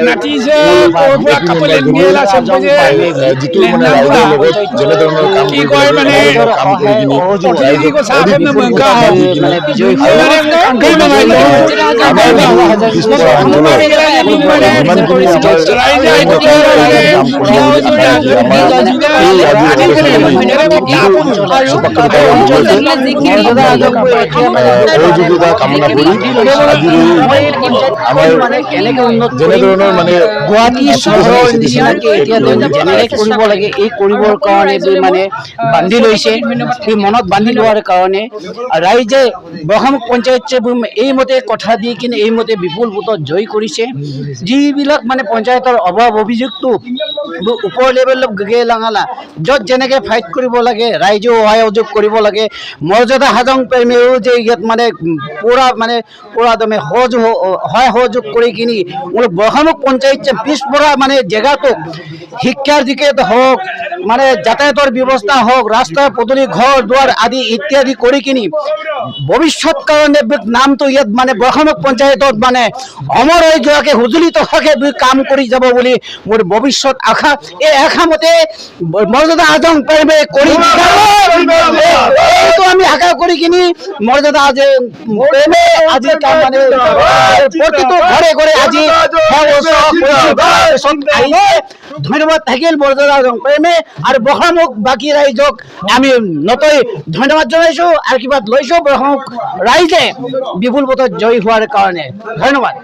নাটিছে পৰা কাপলে গেলা সবজে যিটো মানে ৰাইজৰ লগত যেনে ধৰণৰ কাম কি কয় মানে কাম কৰি কিনি প্ৰতিনিধি কো সাহেব নে মংকা মানে বিজয় আঙ্কেল বানাই সহযোগিতা কামনা কৰি আমাৰ যেনে ধৰণৰ মানে গুৱাহাটী চহৰৰ নিচিনাকে এতিয়া জেনেৰেট কৰিব লাগে এই কৰিবৰ কাৰণে মানে বান্ধি লৈছে সেই মনত বান্ধি লোৱাৰ কাৰণে ৰাইজে ব্ৰহ্মমুখ পঞ্চায়ত এইমতে কথা দি কিনে এইমতে বিপুল ভোটত জয় কৰিছে যিবিলাক মানে পঞ্চায়তৰ অভাৱ অভিযোগটো ওপৰ লেভেলত গেলাঙালা য'ত যেনেকে ফাইট কৰিব লাগে ৰাইজেও সহযোগ কৰিব লাগে মৰ্যাদা হাজং প্ৰেমীও যে ইয়াত মানে পুৰা দমে সহযোগ কৰি কিনি মোৰ ব্ৰহ্মমুখ পঞ্চায়ত পিছপৰা মানে জেগাটোক শিক্ষাৰ দিকে হওক মানে যাতায়াতৰ ব্যৱস্থা হওক ৰাস্তা পদূলি ঘৰ দুৱাৰ আদি ইত্যাদি কৰি কিনি ভৱিষ্যত কাৰণে নামটো ইয়াত মানে ব্ৰহ্মমুখ পঞ্চায়তত মানে অমৰ হৈ যোৱাকে হুজুলি টকাকে কাম কৰি যাব বুলি মোৰ ভৱিষ্যত আশা এই আশা মতে মৰ্যাদা হাজং প্ৰেমে কৰি আমি আশা কৰি কিনি মৰ্যাদা প্ৰেমে আজি মানে প্ৰতিটো ঘৰে ঘৰে আজি ধন্যবাদ থাকিল মৰ্যাদা হাজং প্ৰেমে আৰু ব্ৰহ্মমুখ বাকী ৰাইজক আমি নতৈ ধন্যবাদ জনাইছো আশীৰ্বাদ লৈছো ব্ৰহ্মমুখ ৰাইজে বিপুল ভোটত জয়ী হোৱাৰ কাৰণে ধন্যবাদ।